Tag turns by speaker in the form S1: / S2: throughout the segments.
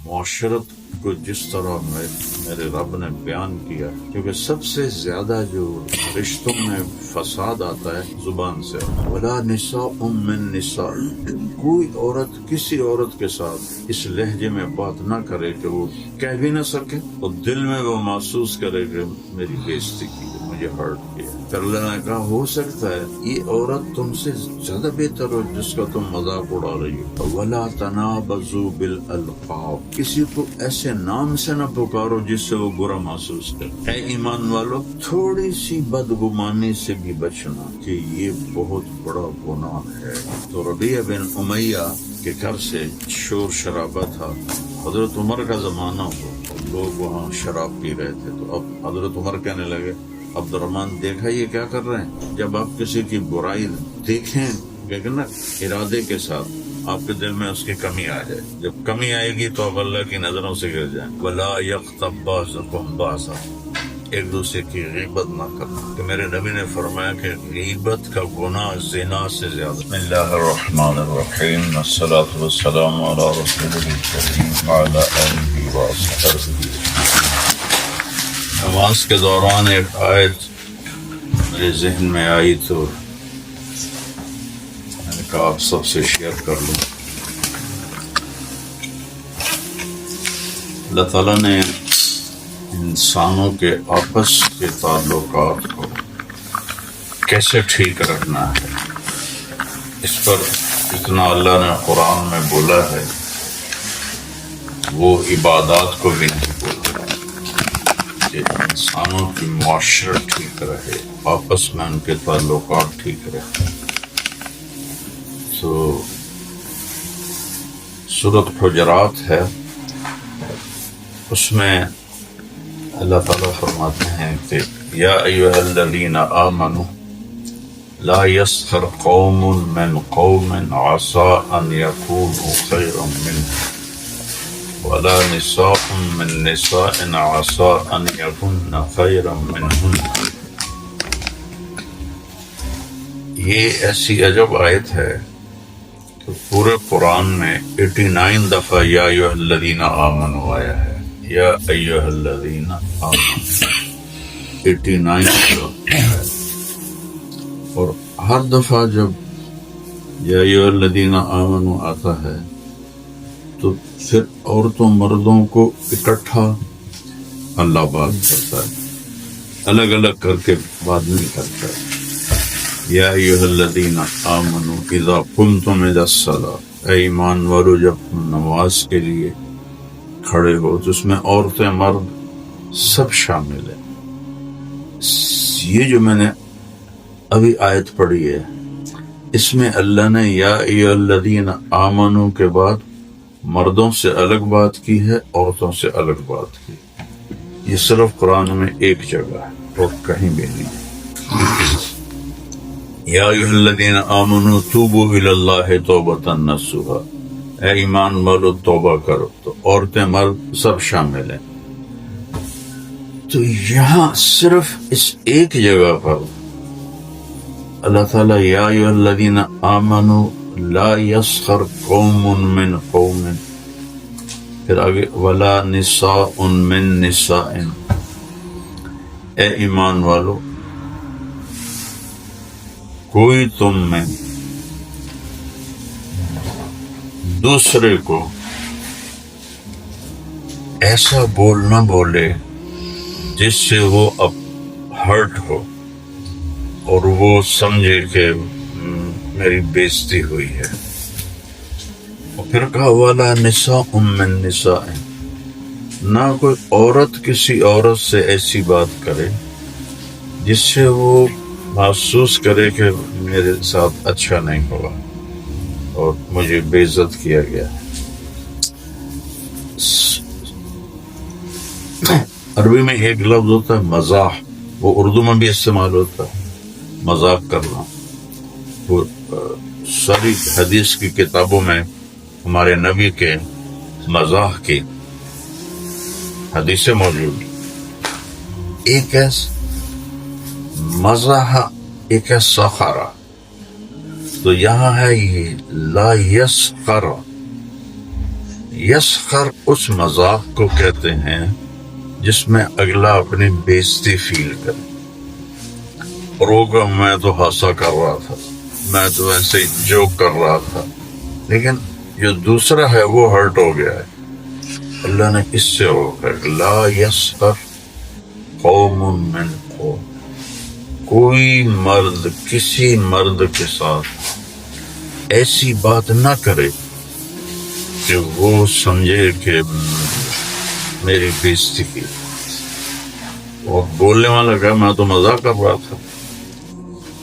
S1: معاشرت کو جس طرح میرے رب نے بیان کیا، کیونکہ سب سے زیادہ جو رشتوں میں فساد آتا ہے زبان سے. ولا نساء من نساء، کوئی عورت کسی عورت کے ساتھ اس لہجے میں بات نہ کرے کہ وہ کہہ بھی نہ سکے اور دل میں وہ محسوس کرے کہ میری بےزتی کی، مجھے ہرٹ کیا. پھر اللہ نے کہا ہو سکتا ہے یہ عورت تم سے زیادہ بہتر ہو جس کا تم مذاق اڑا رہی ہو. ولا تنابزوا بالالقاب، کسی کو ایسے نام سے نہ پکارو جس سے وہ برا محسوس کرے. اے ایمان والو، تھوڑی سی بدگمانی سے بھی بچنا کہ یہ بہت بڑا گناہ ہے. تو ربیعہ بن امیہ کے گھر سے شور شرابہ تھا. حضرت عمر کا زمانہ ہو، لوگ وہاں شراب پی رہے تھے. تو اب حضرت عمر کہنے لگے عبد الرحمن دیکھا یہ کیا کر رہے ہیں. جب آپ کسی کی برائی دیکھیں کہ نا ارادے کے ساتھ آپ کے دل میں اس کی کمی آ جائے، جب کمی آئے گی تو آپ اللہ کی نظروں سے گر جائیں. ولا یغتب بعضکم بعضا، ایک دوسرے کی غیبت نہ کرنا، کہ میرے نبی نے فرمایا کہ غیبت کا گناہ زنا سے زیادہ. بسم اللہ الرحمن الرحیم، والصلاة والسلام علی رسول الکریم وعلی آلہ وصحبہ. نماز کے دوران ایک آیت میرے ذہن میں آئی تو میں نے کہا آپ سب سے شیئر کر لوں. اللہ تعالیٰ نے انسانوں کے آپس کے تعلقات کو کیسے ٹھیک رکھنا ہے، اس پر اتنا اللہ نے قرآن میں بولا ہے. وہ عبادات کو بھی نہیں بولا کہ انسانوں کی معاشرت ٹھیک رہے، آپس میں ان کے تعلقات ٹھیک رہے. تو سورۃ حجرات ہے، اس میں اللہ تعالیٰ فرماتے ہیں کہ یا ایھا الذین آمنوا لا یسخر قوم من قوم عسى ان یکونوا خیرا منهم ولا نساء من نساء عسى ان یکن خیرا منهن. یہ ایسی عجب آیت ہے کہ پورے قرآن میں 89 دفعہ یا ایھا الذین آمنوا آیا ہے. یا ایھا الذین آمنوا 89 دفعہ ہے. اور ہر دفعہ جب یا ایھا الذین آمنوا آتا ہے تو پھر عورتوں مردوں کو اکٹھا اللہ بات کرتا ہے، الگ الگ کر کے بات نہیں کرتا ہے. یا ایھا الذین آمنوا اذا قمتم الی الصلاۃ، اے ایمان والو جب تم نماز کے لیے کھڑے ہو، تو اس میں عورتیں مرد سب شامل ہیں. یہ جو میں نے ابھی آیت پڑھی ہے اس میں اللہ نے یا ایھا الذین آمنوا کے بعد مردوں سے الگ بات کی ہے، عورتوں سے الگ بات کی. یہ صرف قرآن میں ایک جگہ ہے اور کہیں بھی نہیں. یا ایھا الذین آمنوا توبوا الی اللہ توبۃ نصوحا، اے ایمان والو توبہ کرو. تو عورتیں مرد سب شامل ہیں. تو یہاں صرف اس ایک جگہ پر اللہ تعالیٰ یا ایھا الذین آمنوا لا یسخر قوم من قوم، پھر آگے ولا نساء من نساء، اے ایمان والو کوئی تم میں دوسرے کو ایسا بول نہ بولے جس سے وہ اب ہرٹ ہو اور وہ سمجھے کہ میری بےزتی ہوئی ہے. اور پھر کہا وَلَا نِسَاءٌ مِّن نِسَاءٍ، نہ کوئی عورت کسی عورت سے ایسی بات کرے جس سے وہ محسوس کرے کہ میرے ساتھ اچھا نہیں ہوا اور مجھے بے عزت کیا گیا. عربی میں ایک لفظ ہوتا ہے مزاح، وہ اردو میں بھی استعمال ہوتا ہے، مذاق کرنا. وہ ساری حدیث کی کتابوں میں ہمارے نبی کے مزاح کی حدیثیں موجود. ایک ہے مزاح، ایک ہے سخرہ. تو یہاں ہے یہ لا یسخر، یسخر اس مذاق کو کہتے ہیں جس میں اگلا اپنی بےزتی فیل کرے، اور وہ کہ میں تو ہنسا کر رہا تھا، میں تو ایسے ہی جوک کر رہا تھا، لیکن جو دوسرا ہے وہ ہرٹ ہو گیا ہے۔ اللہ نے اس سے روکا ہے، لا یسخر قوم من قوم، کوئی مرد کسی مرد کے ساتھ ایسی بات نہ کرے کہ وہ سمجھے کہ میری بےزتی کی، اور بولنے والا کہا میں تو مزاق کر رہا تھا۔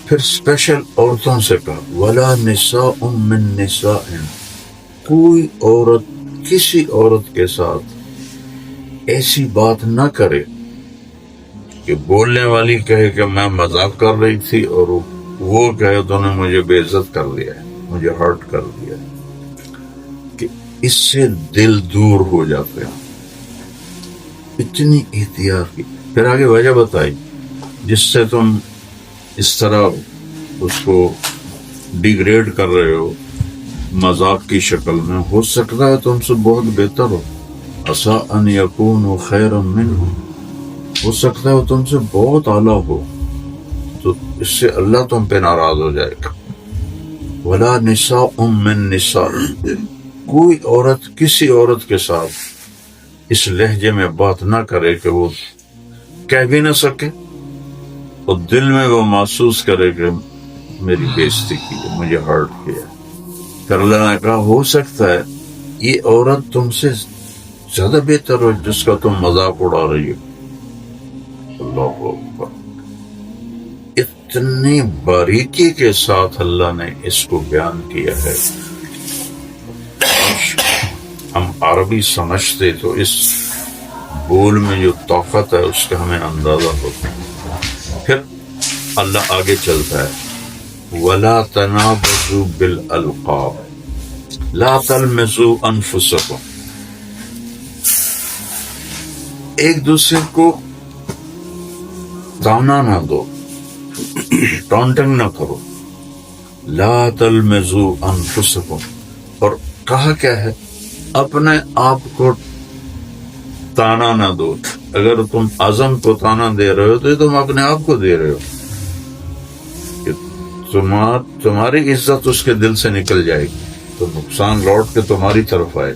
S1: پھر اسپیشل عورتوں سے کہا وَلَا نِسَاءٌ مِّن نِسَاءٍ، کوئی عورت کسی عورت کے ساتھ ایسی بات نہ کرے کہ بولنے والی کہے کہ میں مذاق کر رہی تھی اور وہ کہے تو نے مجھے بے عزت کر دیا ہے، مجھے ہرٹ کر دیا ہے، کہ اس سے دل دور ہو جاتے ہیں۔ اتنی احتیاط کی، پھر آگے وجہ بتائی جس سے تم اس طرح اس کو ڈیگریڈ کر رہے ہو مذاق کی شکل میں، ہو سکتا ہے تم سے بہت بہتر ہو، عسیٰ ان یکونوا خیرا منہ، ہو سکتا ہے تم سے بہت اعلیٰ ہو، تو اس سے اللہ تم پہ ناراض ہو جائے گا۔ وَلَا نِسَاءٌ مِّن نِسَاءٍ، کوئی عورت کسی عورت کے ساتھ اس لہجے میں بات نہ کرے کہ وہ کہہ بھی نہ سکے اور دل میں وہ محسوس کرے کہ میری بےزتی کی ہے، مجھے ہرٹ کیا۔ پھر اللہ نے کہا ہو سکتا ہے یہ عورت تم سے زیادہ بہتر ہو جس کا تم مذاق اڑا رہی ہو۔ اللہ اکبر، اتنی باریکی کے ساتھ اللہ نے اس کو بیان کیا ہے۔ ہم عربی سمجھتے تو اس بول میں جو طاقت ہے اس کا ہمیں اندازہ ہوتا ہے۔ پھر اللہ آگے چلتا ہے وَلَا تَنَابَزُوا بِالْأَلْقَابِ لَا تَلْمِزُوا أَنفُسَكُمْ، ایک دوسرے کو تانا نہ دو، ٹانٹنگ نہ کرو، لا تلمزوا انفسکم، اور کہا کیا ہے اپنے آپ کو تانا نہ دو۔ اگر تم اعظم کو تانا دے رہے ہو تو تم اپنے آپ کو دے رہے ہو کہ تمہاری عزت اس کے دل سے نکل جائے گی تو نقصان لوٹ کے تمہاری طرف آئے۔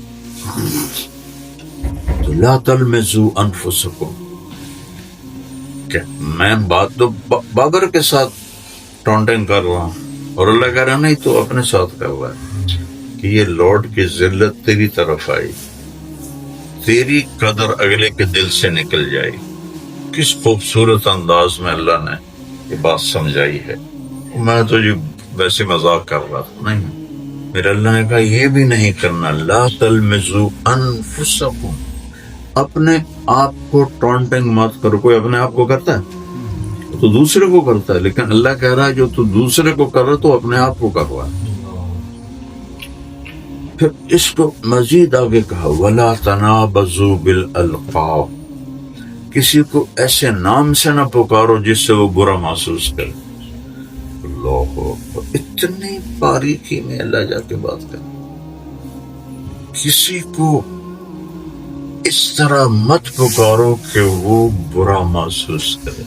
S1: تو لا تلمزوا انفسکم، کہ میں بات تو بابر کے ساتھ ٹانٹنگ کر رہا ہوں اور اللہ کہہ رہا نہیں تو اپنے ساتھ کر رہا ہے کہ یہ لوٹ کی ذلت تیری طرف آئی، تیری قدر اگلے کے دل سے نکل جائے۔ کس خوبصورت انداز میں اللہ نے یہ بات سمجھائی ہے۔ میں تو یہ ویسے مذاق کر رہا تھا، نہیں، میرے اللہ نے کہا یہ بھی نہیں کرنا، لا تلمزوا انفسکم، اپنے آپ کو ٹانٹنگ مت کرو۔ کوئی اپنے آپ کو کرتا ہے تو دوسرے کو کرتا ہے، لیکن اللہ کہہ رہا ہے جو تو دوسرے کو کر رہا تو اپنے آپ کو کر رہا ہے۔ پھر اس کو مزید آگے کہا وَلَا تَنَابَزُوا بِالْأَلْقَابِ، کسی کو ایسے نام سے نہ پکارو جس سے وہ برا محسوس کرے۔ اللہ اکبر، اتنی باریکی میں اللہ جا کے بات کرے، کسی کو اس طرح مت پکارو کہ وہ برا محسوس کرے۔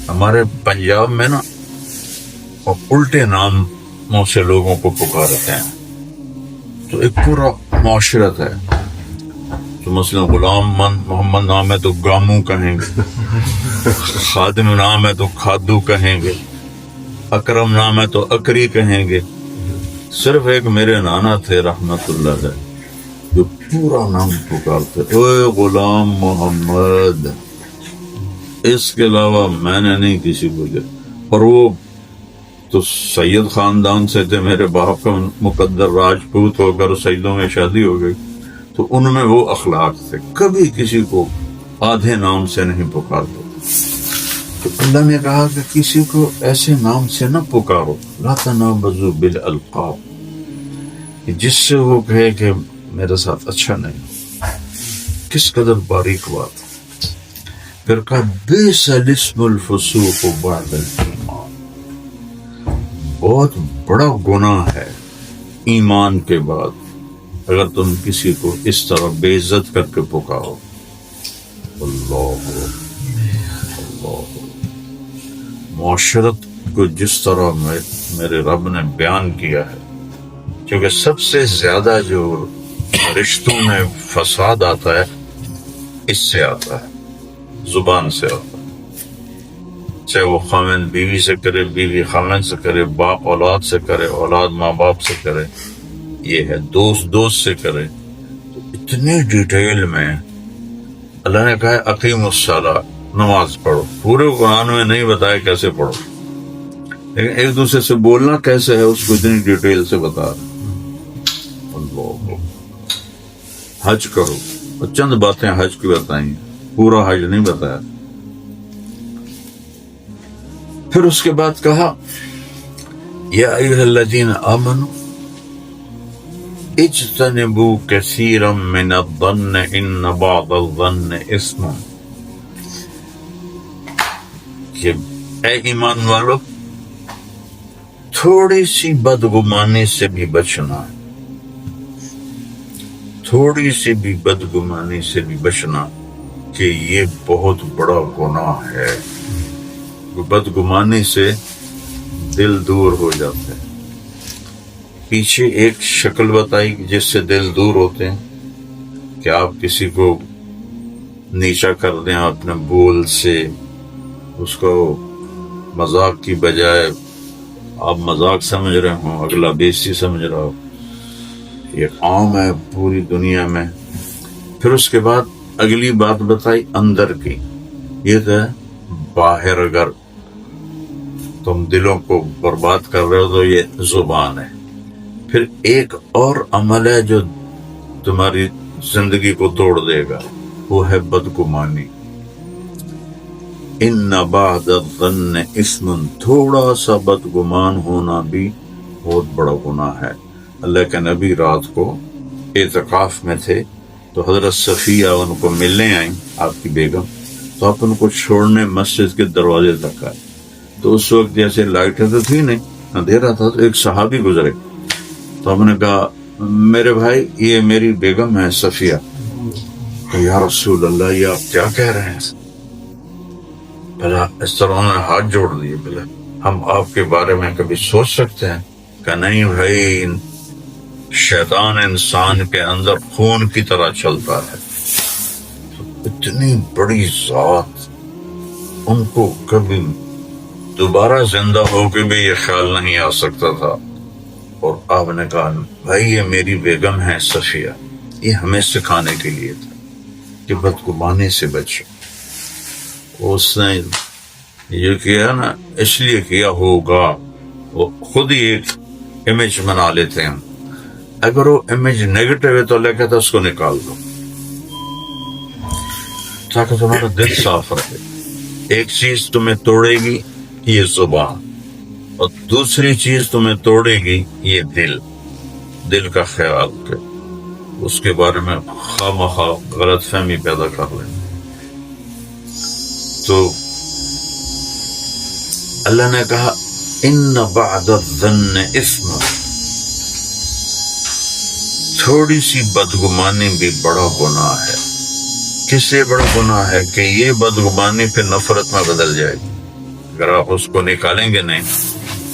S1: ہمارے پنجاب میں نا الٹے ناموں سے لوگوں کو پکارتے ہیں، تو ایک پورا معاشرت ہے، تو مثلا غلام محمد نام ہے تو گامو کہیں گے، خادم نام ہے تو کھادو کہیں گے، اکرم نام ہے تو اکری کہیں گے۔ صرف ایک میرے نانا تھے رحمت اللہ علیہ جو پورا نام پکارتے اے غلام محمد، اس کے علاوہ میں نے نہیں کسی کو دیا۔ اور وہ تو سید خاندان سے تھے، میرے باپ کا مقدر راجپوت ہو کر سیدوں میں شادی ہو گئی، تو ان میں وہ اخلاق تھے، کبھی کسی کو آدھے نام سے نہیں پکارتے۔ تو اللہ نے کہا کہ کسی کو ایسے نام سے نہ پکارو، لا تنابزوا بالالقاب، جس سے وہ کہے کہ میرے ساتھ اچھا نہیں۔ کس قدر باریک بات۔ پھر کہا بئس الاسم الفسوق بعد الایمان، بہت بڑا گناہ ہے ایمان کے بعد اگر تم کسی کو اس طرح بے عزت کر کے پکارو. اللہ اللہ. معاشرت کو جس طرح میرے رب نے بیان کیا ہے، کیونکہ سب سے زیادہ جو رشتوں میں فساد آتا ہے اس سے آتا ہے، زبان سے آتا ہے. چاہے وہ خاوند بیوی سے کرے، بیوی خاوند سے کرے، باپ اولاد سے کرے، اولاد ماں باپ سے کرے، یہ ہے دوست سے کرے. تو اتنی ڈیٹیل میں اللہ نے کہا ہے اقیم الصلاۃ، نماز پڑھو. پورے قرآن میں نہیں بتایا کیسے پڑھو، لیکن ایک دوسرے سے بولنا کیسے ہے اس کو اتنی ڈیٹیل سے بتا رہے. اللہ. حج کرو، اور چند باتیں حج کی بتائیں، پورا حج نہیں بتایا. پھر اس کے بعد کہا یا ایھا الذین آمنوا اجتنبوا کثیرا من الظن ان بعض الظن اثم. کہ اے ایمان والو، تھوڑی سی بدگمانی سے بھی بچنا، تھوڑی سی بھی بدگمانی سے بھی بچنا، کہ یہ بہت بڑا گناہ ہے. بدگمانی سے دل دور ہو جاتا ہے. پیچھے ایک شکل بتائی جس سے دل دور ہوتے ہیں، کہ آپ کسی کو نیچا کر دیں اپنے بول سے، اس کو مذاق کی بجائے آپ مذاق سمجھ رہے ہوں، اگلا بیزتی سمجھ رہا ہو. یہ عام ہے پوری دنیا میں. پھر اس کے بعد اگلی بات بتائی اندر کی. یہ تو باہر اگر تم دلوں کو برباد کر رہے ہو تو یہ زبان ہے. پھر ایک اور عمل ہے جو تمہاری زندگی کو توڑ دے گا، وہ ہے بدگمانی. ان بعض الظن اثم، تھوڑا سا بدگمان ہونا بھی بہت بڑا گناہ ہے. اللہ کے نبی رات کو اعتکاف میں تھے تو حضرت صفیہ ان کو ملنے آئیں، آپ کی بیگم. تو آپ ان کو چھوڑنے مسجد کے دروازے تک آئے. تو اس وقت جیسے لائٹیں تو تھی نہیں، اندھیرا تھا. تو ایک صحابی گزرے تو ہم نے کہا میرے بھائی یہ میری بیگم ہے صفیہ. تو یا رسول اللہ یہ آپ کیا کہہ رہے ہیں؟ بھلا اس طرح انہوں نے ہاتھ جوڑ دیے. بھلا ہم آپ کے بارے میں کبھی سوچ سکتے ہیں؟ کہ نہیں بھائی، شیطان انسان کے اندر خون کی طرح چلتا ہے. اتنی بڑی ذات، ان کو کبھی دوبارہ زندہ ہو کے بھی یہ خیال نہیں آ سکتا تھا. اور آپ نے کہا بھائی یہ میری بیگم ہے صفیہ. یہ ہمیں سکھانے کے لیے تھا کہ بدگمانی سے بچو. اس نے یہ کیا نا اس لیے کیا ہوگا، وہ خود ہی ایک امیج بنا لیتے ہیں. اگر وہ امیج نیگیٹو ہے تو اللہ کہتا اس کو نکال دو تاکہ تمہارا دل صاف رہے. ایک چیز تمہیں توڑے گی یہ زبان، اور دوسری چیز تمہیں توڑے گی یہ دل کا خیال کے اس کے بارے میں خواہ غلط فہمی پیدا کر لیں. تو اللہ نے کہا ان بعد الظن اثم، تھوڑی سی بدگمانی بھی بڑا گناہ ہے. کس سے بڑا گناہ ہے؟ کہ یہ بدگمانی پھر نفرت میں بدل جائے گی. اگر آپ اس کو نکالیں گے نہیں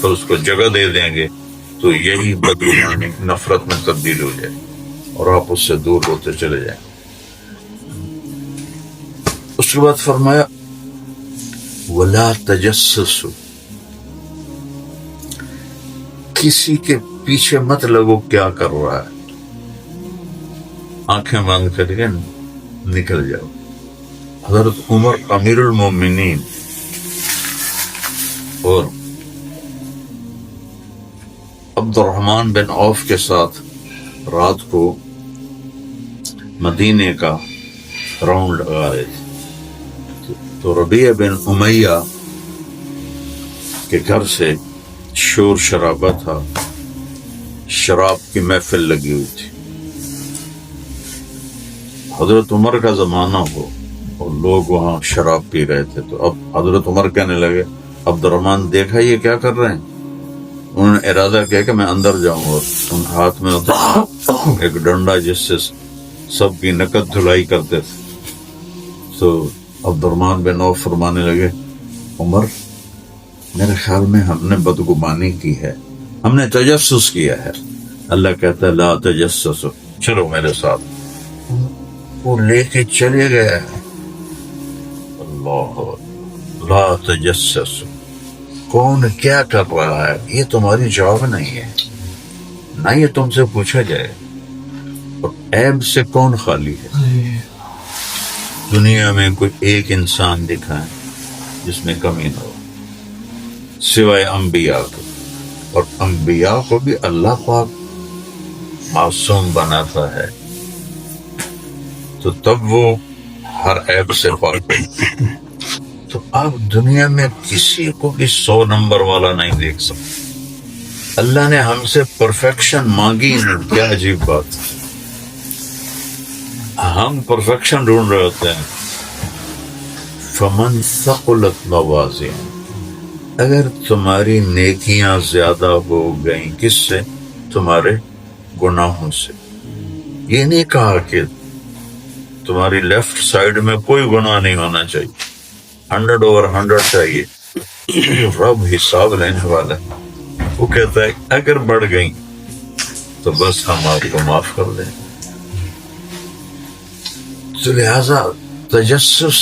S1: تو اس کو جگہ دے دیں گے تو یہی بدگمانی نفرت میں تبدیل ہو جائے اور آپ اس سے دور ہوتے چلے جائیں. اس کے بعد فرمایا وَلَا تَجَسَّسُوا، کسی کے پیچھے مت لگو کیا کر رہا ہے. آنکھیں بند کر کے نکل جاؤ. حضرت عمر امیر المومنین اور عبد الرحمن بن عوف کے ساتھ رات کو مدینے کا راؤنڈ لگا رہے تھے. تو ربیع بن امیہ کے گھر سے شور شرابہ تھا، شراب کی محفل لگی ہوئی تھی. حضرت عمر کا زمانہ ہو اور لوگ وہاں شراب پی رہے تھے. تو اب حضرت عمر کہنے لگے عبد الرحمن دیکھا یہ کیا کر رہے ہیں؟ انہوں نے ارادہ کیا کہ میں اندر جاؤں اور ان ہاتھ میں ایک ڈنڈا جس سے سب کی نقد دھلائی کرتے تھے. تو عبد الرحمن بن عوف فرمانے لگے عمر میرے خیال میں ہم نے بدگمانی کی ہے, ہم نے تجسس کیا ہے. اللہ کہتا ہے لا تجسسوا, چلو میرے ساتھ. وہ لے کے چلے گئے. اللہ لا تجسسوا, کون کیا کر رہا ہے یہ تمہاری جواب نہیں ہے, نہ یہ تم سے پوچھا جائے. اور عیب سے کون خالی ہے؟ دنیا میں کوئی ایک انسان دکھائے جس میں کمی نہ ہو سوائے انبیاء کو, اور انبیاء کو بھی اللہ پاک معصوم بناتا ہے تو تب وہ ہر عیب سے پاک ہے. تو آپ دنیا میں کسی کو بھی 100 نمبر والا نہیں دیکھ سکتے. اللہ نے ہم سے پرفیکشن مانگی نہیں, کیا عجیب بات ہے. ہم پرفیکشن ڈھونڈ رہے ہوتے ہیں. فمن ثقلت موازین, اگر تمہاری نیکیاں زیادہ ہو گئیں کس سے؟ تمہارے گناہوں سے. یہ نہیں کہا کہ تمہاری لیفٹ سائڈ میں کوئی گناہ نہیں ہونا چاہیے, 100/100 چاہیے. رب حساب لینے والا ہے. وہ کہتا ہے اگر بڑھ گئیں تو بس ہم آپ کو معاف کر دیں. تو لہذا تجسس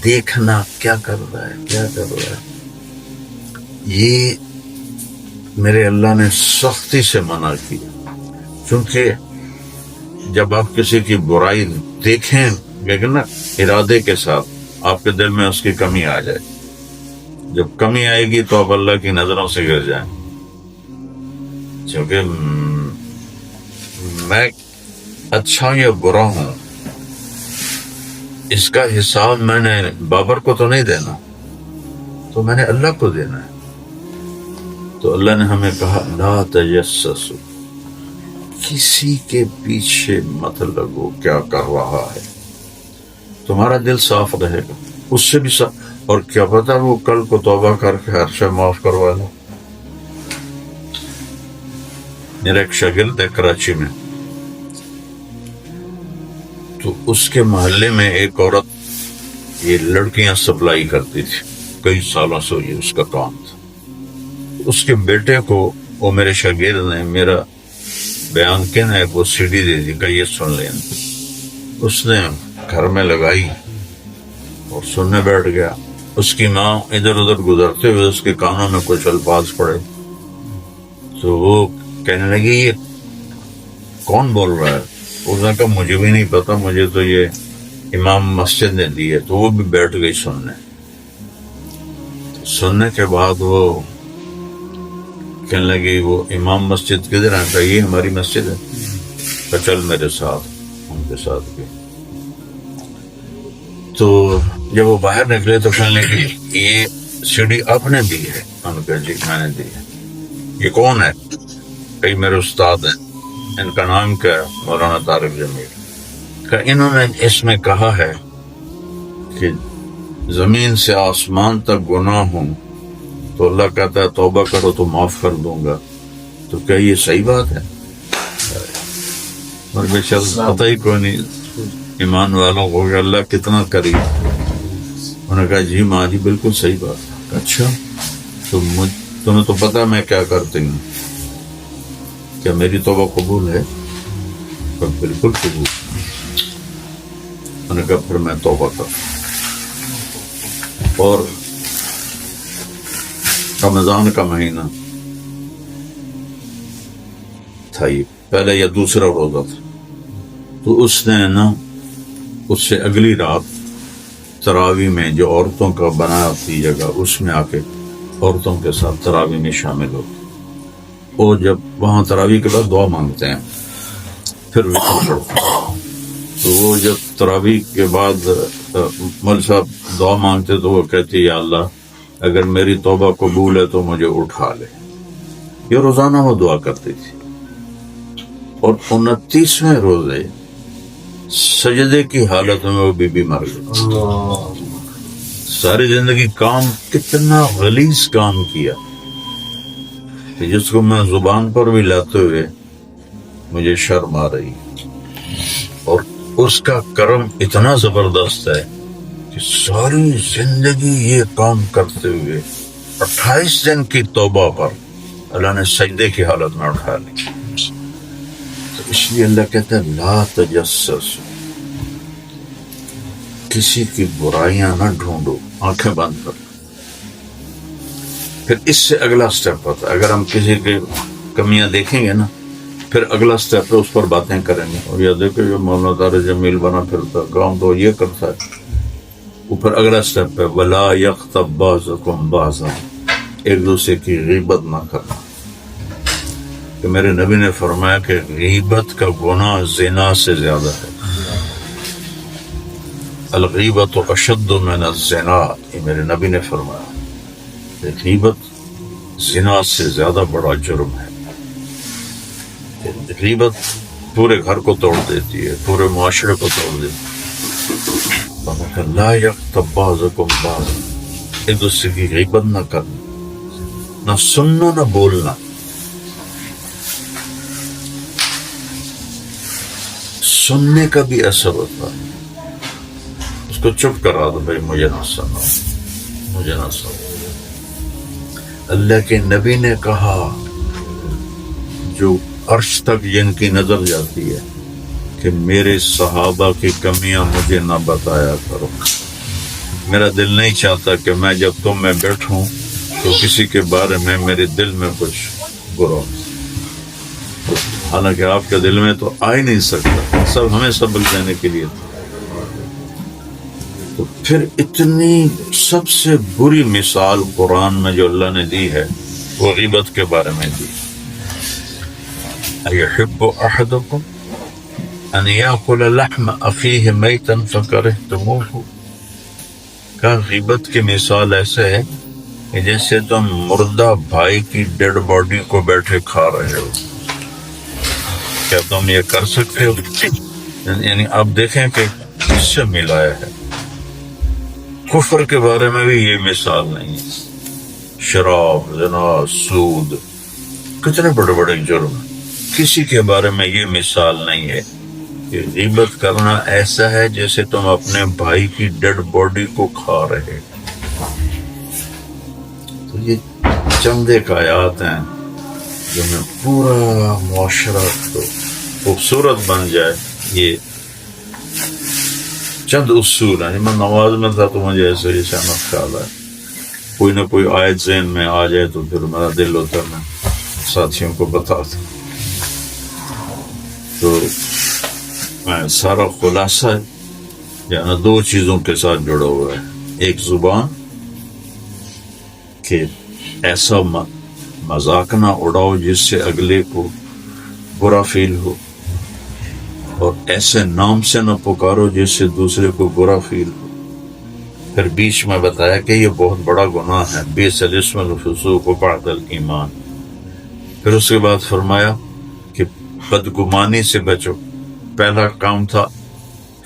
S1: دیکھنا کیا کر رہا ہے, کیا کر رہا ہے, یہ میرے اللہ نے سختی سے منع کیا. کیونکہ جب آپ کسی کی برائی دیکھیں گے نا ارادے کے ساتھ, آپ کے دل میں اس کی کمی آ جائے. جب کمی آئے گی تو آپ اللہ کی نظروں سے گر جائیں. کیونکہ میں اچھا یا برا ہوں, اس کا حساب میں نے بابر کو تو نہیں دینا, تو میں نے اللہ کو دینا ہے. تو اللہ نے ہمیں کہا لا تجسسوا, کسی کے پیچھے مت لگو کیا کر رہا ہے. تمہارا دل صاف رہے گا, اس سے بھی صاف. اور کیا پتا وہ کل کو توبہ کر کے ہر شے معاف کروا لے. میرا ایک شاگرد ہے کراچی میں, تو اس کے محلے میں ایک عورت یہ لڑکیاں سپلائی کرتی تھی, کئی سالوں سے یہ اس کا کام تھا. اس کے بیٹے کو وہ میرے شاگرد نے میرا بیان کہنا ہے وہ CD دے دی کہ یہ سن لیں. اس نے گھر میں لگائی اور سننے بیٹھ گیا. اس کی ماں ادھر ادھر گزرتے ہوئے اس کے کانوں میں کچھ الفاظ پڑے, تو وہ کہنے لگی یہ کون بول رہا ہے. اس نے کہا مجھے بھی نہیں پتا, مجھے تو یہ امام مسجد نے دی ہے. تو وہ بھی بیٹھ گئی سننے. سننے کے بعد وہ کہنے لگی وہ امام مسجد کدھر ہے؟ کہا یہ ہماری مسجد ہے. کہا چل میرے ساتھ. ان کے ساتھ گئی. تو جب وہ باہر نکلے تو کہنے لگی یہ CD آپ نے دی ہے؟ انہوں نے کہا جی میں نے دی ہے. یہ کون ہے؟ کئی میرے استاد ہیں. ان کا نام کیا ہے؟ مولانا طارق جمیل. کہ انہوں نے اس میں کہا ہے کہ زمین سے آسمان تک گناہ ہوں تو اللہ کہتا ہے توبہ کرو تو معاف کر دوں گا. تو کیا یہ صحیح بات ہے؟ اور بے شک پتہ ہی کوئی نہیں ایمان والوں کو کہ اللہ کتنا قریب. انہوں نے کہا جی ماں جی بالکل صحیح بات. اچھا تو تمہیں تو پتا میں کیا کرتی ہوں, کیا میری توبہ قبول ہے؟ بالکل قبول. انہوں نے کہا پھر میں توبہ کروں. اور رمضان کا مہینہ تھا, یہ پہلے یا دوسرا روزہ تھا. تو اس نے نا اس سے اگلی رات تراویح میں جو عورتوں کا بنا تھی جگہ, اس میں آ کے عورتوں کے ساتھ تراویح میں شامل ہو. وہ جب وہاں تراویح کے بعد دعا مانگتے ہیں پھر وطر پڑھتے ہیں. تو وہ جب تراویح کے بعد مول صاحب دعا مانگتے تو وہ کہتی یا اللہ اگر میری توبہ قبول ہے تو مجھے اٹھا لے. یہ روزانہ وہ دعا کرتی تھی. اور 29ویں روزے سجدے کی حالت میں وہ بی مر گئی. ساری زندگی کام کتنا غلیظ کام کیا کہ جس کو میں زبان پر بھی لاتے ہوئے مجھے شرم آ رہی ہے۔ اور اس کا کرم اتنا زبردست ہے کہ ساری زندگی یہ کام کرتے ہوئے 28 دن کی توبہ پر اللہ نے سجدے کی حالت میں اٹھا لی۔ تو اس لیے اللہ کہتا ہے لا تجسس، کسی کی برائیاں نہ ڈھونڈو، آنکھیں بند کر۔ پھر اس سے اگلا سٹیپ ہوتا ہے، اگر ہم کسی کی کمیاں دیکھیں گے نا، پھر اگلا سٹیپ ہے اس پر باتیں کریں گے، اور یہ دیکھو جو مولانا طارق جمیل بنا پھرتا کام تو یہ کرتا ہے۔ اوپر اگلا سٹیپ ہے ولا یغتب بعضکم بعضا، ایک دوسرے کی غیبت نہ کرنا، کہ میرے نبی نے فرمایا کہ غیبت کا گناہ زنا سے زیادہ ہے۔ الغیبت اشد من الزنا، یہ میرے نبی نے فرمایا کہ غیبت زنا سے زیادہ بڑا جرم ہے۔ غیبت پورے گھر کو توڑ دیتی ہے، پورے معاشرے کو توڑ دیتی ہے۔ لا یغتب بعضکم بعضا، ایک دوسرے کی غیبت نہ کرنا، نہ سننا نہ بولنا۔ سننے کا بھی اثر ہوتا ہے، اس کو چپ کرا دو، بھائی مجھے نہ سنو، مجھے نہ سنو۔ اللہ کے نبی نے کہا جو عرش تک جن کی نظر جاتی ہے کہ میرے صحابہ کی کمیاں مجھے نہ بتایا کرو، میرا دل نہیں چاہتا کہ میں جب تم میں بیٹھوں تو کسی کے بارے میں میرے دل میں کچھ برا، حالانکہ آپ کے دل میں تو آ ہی نہیں سکتا، سب ہمیں سبق دینے کے لیے تھا۔ تو پھر اتنی سب سے بری مثال قرآن میں جو اللہ نے دی ہے وہ غیبت کے بارے میں دی۔ اَيُحِبُّ أَحَدُكُمْ أَنْ يَأْكُلَ لَحْمَ أَخِيهِ مَيْتًا فَكَرِهْتُمُوهُ، کا غیبت کی مثال ایسے ہے کہ جیسے تم مردہ بھائی کی ڈیڈ باڈی کو بیٹھے کھا رہے ہو۔ کیا تم یہ کر سکتے ہو؟ یعنی آپ دیکھیں کہ اس سے ملایا ہے۔ کفر کے بارے میں بھی یہ مثال نہیں ہے، شراب، زنا، سود، کتنے بڑے بڑے جرم ہیں، کسی کے بارے میں یہ مثال نہیں ہے کہ غیبت کرنا ایسا ہے جیسے تم اپنے بھائی کی ڈیڈ باڈی کو کھا رہے۔ تو یہ چند ایک آیات ہیں جو میں پورا معاشرہ تو خوبصورت بن جائے۔ یہ چند اصول ہیں، میں نماز میں تھا تو مجھے ایسے ہی سہمت خیال ہے، کوئی نہ کوئی آیت ذہن میں آ جائے تو پھر میرا دل ہوتا ہے میں ساتھیوں کو بتاتا ہوں۔ تو میں سارا خلاصہ یعنی دو چیزوں کے ساتھ جڑا ہوا ہے، ایک زبان کہ ایسا مذاق نہ اڑاؤ جس سے اگلے کو برا فیل ہو، اور ایسے نام سے نہ پکارو جس سے دوسرے کو برا فیل ہو۔ پھر بیچ میں بتایا کہ یہ بہت بڑا گناہ ہے، بئس الاسم الفسوق بعد الایمان۔ پھر اس کے بعد فرمایا کہ بدگمانی سے بچو۔ پہلا کام تھا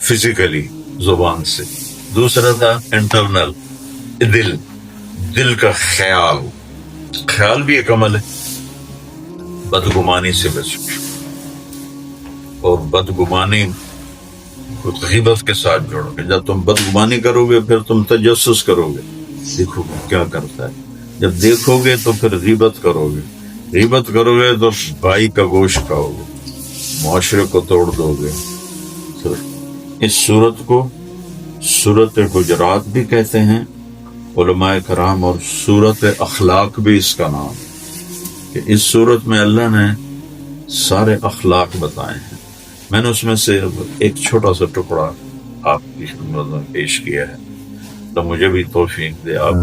S1: فزیکلی زبان سے، دوسرا تھا انٹرنل دل کا خیال بھی ایک عمل ہے۔ بدگمانی سے بچو، اور بدگمانی کو غیبت کے ساتھ جوڑو کہ جب تم بدگمانی کرو گے پھر تم تجسس کرو گے، دیکھو گے کیا کرتا ہے، جب دیکھو گے تو پھر غیبت کرو گے، غیبت کرو گے تو بھائی کا گوشت کھاؤ گے، معاشرے کو توڑ دو گے۔ تو اس صورت کو سورت حجرات بھی کہتے ہیں علماء کرام، اور سورت اخلاق بھی اس کا نام، کہ اس سورت میں اللہ نے سارے اخلاق بتائے ہیں۔ میں نے اس میں سے ایک چھوٹا سا ٹکڑا آپ کی خدمت میں پیش کیا ہے، تو مجھے بھی توفیق دے آپ